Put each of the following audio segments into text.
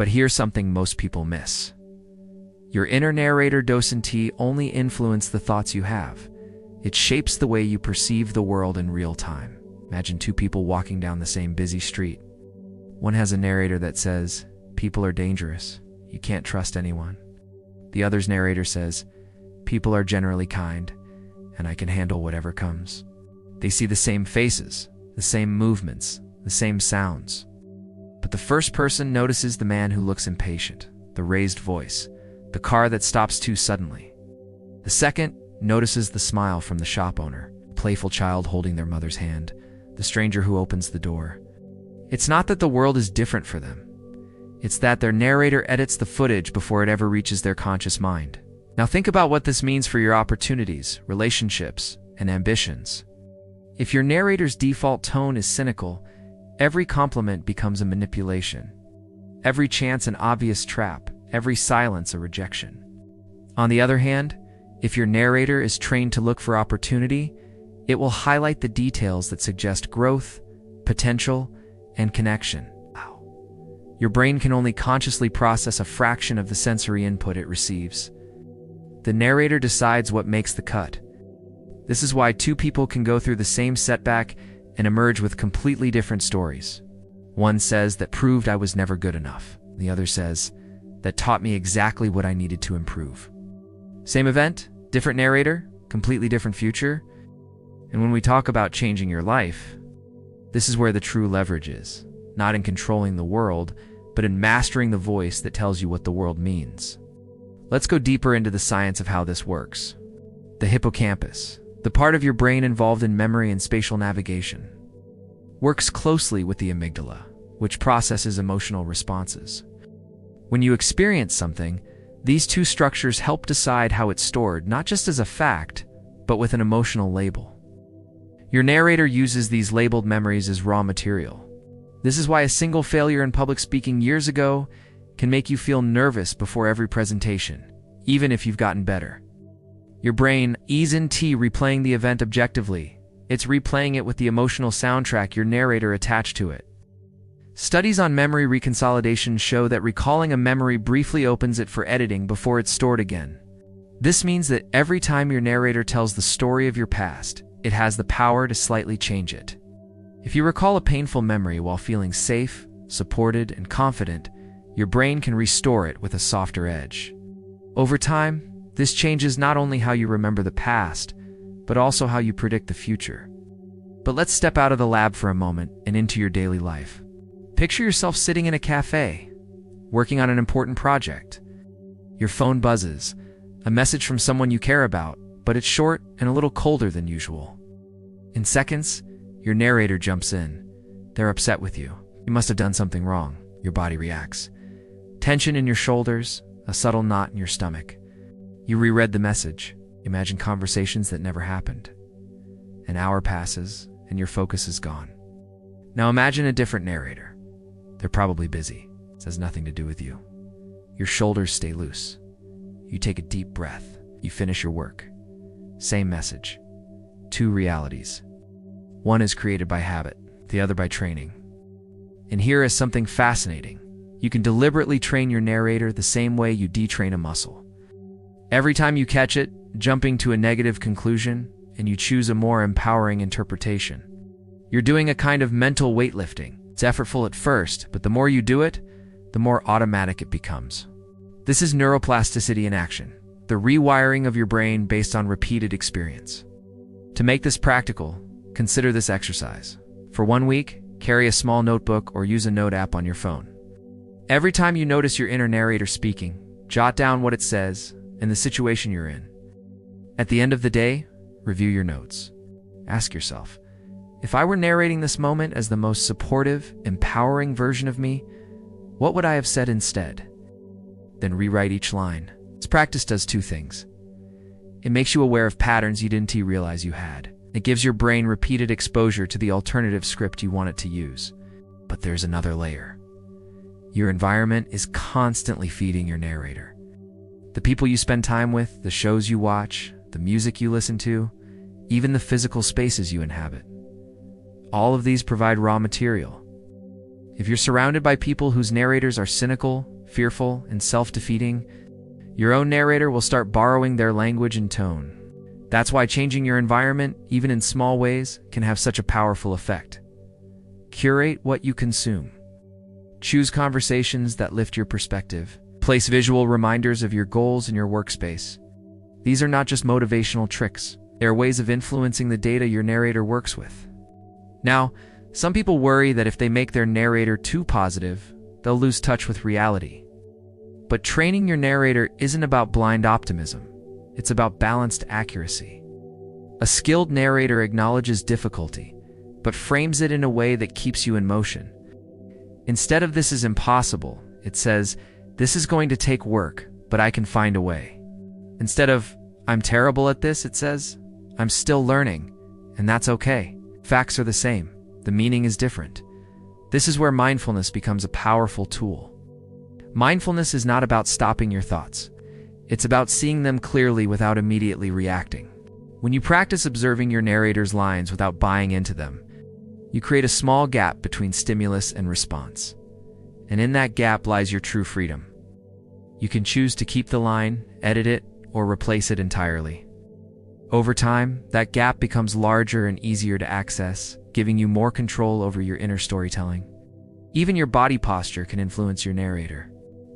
But here's something most people miss. Your inner narrator doesn't only influence the thoughts you have. It shapes the way you perceive the world in real time. Imagine two people walking down the same busy street. One has a narrator that says, "People are dangerous. You can't trust anyone." The other's narrator says, "People are generally kind, and I can handle whatever comes." They see the same faces, the same movements, the same sounds. But the first person notices the man who looks impatient, the raised voice, the car that stops too suddenly. The second notices the smile from the shop owner, the playful child holding their mother's hand, the stranger who opens the door. It's not that the world is different for them. It's that their narrator edits the footage before it ever reaches their conscious mind. Now think about what this means for your opportunities, relationships, and ambitions. If your narrator's default tone is cynical, every compliment becomes a manipulation. Every chance an obvious trap, every silence a rejection. On the other hand, if your narrator is trained to look for opportunity, it will highlight the details that suggest growth, potential, and connection. Wow. Your brain can only consciously process a fraction of the sensory input it receives. The narrator decides what makes the cut. This is why two people can go through the same setback and emerge with completely different stories. One says that proved I was never good enough. The other says that taught me exactly what I needed to improve. Same event, different narrator, completely different future. And when we talk about changing your life, this is where the true leverage is, not in controlling the world, but in mastering the voice that tells you what the world means. Let's go deeper into the science of how this works. The hippocampus, the part of your brain involved in memory and spatial navigation, works closely with the amygdala, which processes emotional responses. When you experience something, these two structures help decide how it's stored, not just as a fact, but with an emotional label. Your narrator uses these labeled memories as raw material. This is why a single failure in public speaking years ago can make you feel nervous before every presentation, even if you've gotten better. Your brain isn't replaying the event objectively. It's replaying it with the emotional soundtrack your narrator attached to it. Studies on memory reconsolidation show that recalling a memory briefly opens it for editing before it's stored again. This means that every time your narrator tells the story of your past, it has the power to slightly change it. If you recall a painful memory while feeling safe, supported, and confident, your brain can restore it with a softer edge. Over time, this changes not only how you remember the past, but also how you predict the future. But let's step out of the lab for a moment and into your daily life. Picture yourself sitting in a cafe, working on an important project. Your phone buzzes, a message from someone you care about, but it's short and a little colder than usual. In seconds, your narrator jumps in. They're upset with you. You must have done something wrong. Your body reacts. Tension in your shoulders, a subtle knot in your stomach. You reread the message. Imagine conversations that never happened. An hour passes, and your focus is gone. Now imagine a different narrator. They're probably busy. It has nothing to do with you. Your shoulders stay loose. You take a deep breath. You finish your work. Same message. Two realities. One is created by habit, the other by training. And here is something fascinating. You can deliberately train your narrator the same way you detrain a muscle. Every time you catch it jumping to a negative conclusion, and you choose a more empowering interpretation, you're doing a kind of mental weightlifting. It's effortful at first, but the more you do it, the more automatic it becomes. This is neuroplasticity in action, the rewiring of your brain based on repeated experience. To make this practical, consider this exercise. For 1 week, carry a small notebook or use a note app on your phone. Every time you notice your inner narrator speaking, jot down what it says and the situation you're in. At the end of the day, review your notes. Ask yourself, if I were narrating this moment as the most supportive, empowering version of me, what would I have said instead? Then rewrite each line. This practice does two things. It makes you aware of patterns you didn't realize you had. It gives your brain repeated exposure to the alternative script you want it to use. But there's another layer. Your environment is constantly feeding your narrator. The people you spend time with, the shows you watch, the music you listen to, even the physical spaces you inhabit. All of these provide raw material. If you're surrounded by people whose narrators are cynical, fearful, and self-defeating, your own narrator will start borrowing their language and tone. That's why changing your environment, even in small ways, can have such a powerful effect. Curate what you consume. Choose conversations that lift your perspective. Place visual reminders of your goals in your workspace. These are not just motivational tricks. They are ways of influencing the data your narrator works with. Now, some people worry that if they make their narrator too positive, they'll lose touch with reality. But training your narrator isn't about blind optimism. It's about balanced accuracy. A skilled narrator acknowledges difficulty, but frames it in a way that keeps you in motion. Instead of "this is impossible," it says, "This is going to take work, but I can find a way." Instead of "I'm terrible at this," it says, "I'm still learning, and that's okay." Facts are the same. The meaning is different. This is where mindfulness becomes a powerful tool. Mindfulness is not about stopping your thoughts. It's about seeing them clearly without immediately reacting. When you practice observing your narrator's lines without buying into them, you create a small gap between stimulus and response. And in that gap lies your true freedom. You can choose to keep the line, edit it, or replace it entirely. Over time, that gap becomes larger and easier to access, giving you more control over your inner storytelling. Even your body posture can influence your narrator.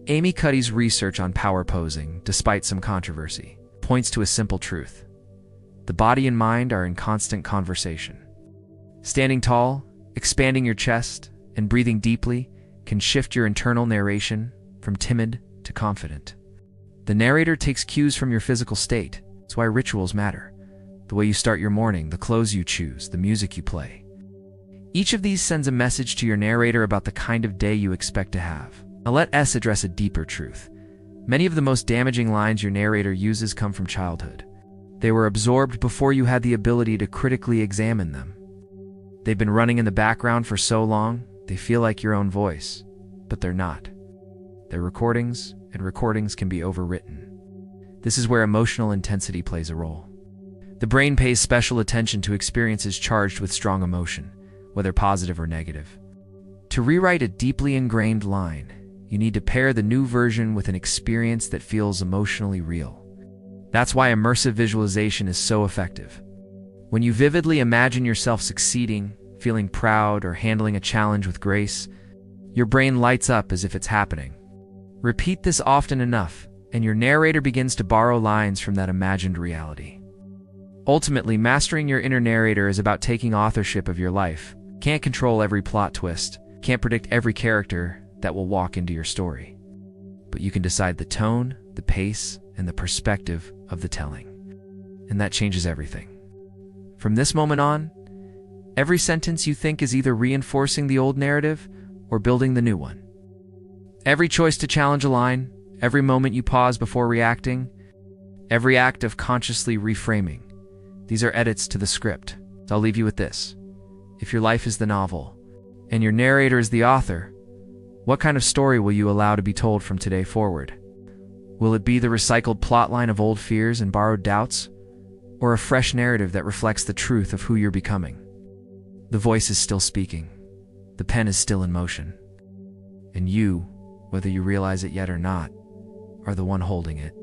Amy Cuddy's research on power posing, despite some controversy, points to a simple truth. The body and mind are in constant conversation. Standing tall, expanding your chest, and breathing deeply can shift your internal narration from timid to confident. The narrator takes cues from your physical state. That's why rituals matter. The way you start your morning, the clothes you choose, the music you play. Each of these sends a message to your narrator about the kind of day you expect to have. Now let us address a deeper truth. Many of the most damaging lines your narrator uses come from childhood. They were absorbed before you had the ability to critically examine them. They've been running in the background for so long, they feel like your own voice, but they're not. They're recordings, and recordings can be overwritten. This is where emotional intensity plays a role. The brain pays special attention to experiences charged with strong emotion, whether positive or negative. To rewrite a deeply ingrained line, you need to pair the new version with an experience that feels emotionally real. That's why immersive visualization is so effective. When you vividly imagine yourself succeeding, feeling proud, or handling a challenge with grace, your brain lights up as if it's happening. Repeat this often enough, and your narrator begins to borrow lines from that imagined reality. Ultimately, mastering your inner narrator is about taking authorship of your life. Can't control every plot twist, can't predict every character that will walk into your story. But you can decide the tone, the pace, and the perspective of the telling. And that changes everything. From this moment on, every sentence you think is either reinforcing the old narrative or building the new one. Every choice to challenge a line, every moment you pause before reacting, every act of consciously reframing, these are edits to the script. So I'll leave you with this. If your life is the novel, and your narrator is the author, what kind of story will you allow to be told from today forward? Will it be the recycled plotline of old fears and borrowed doubts, or a fresh narrative that reflects the truth of who you're becoming? The voice is still speaking. The pen is still in motion. And you, whether you realize it yet or not, are the one holding it.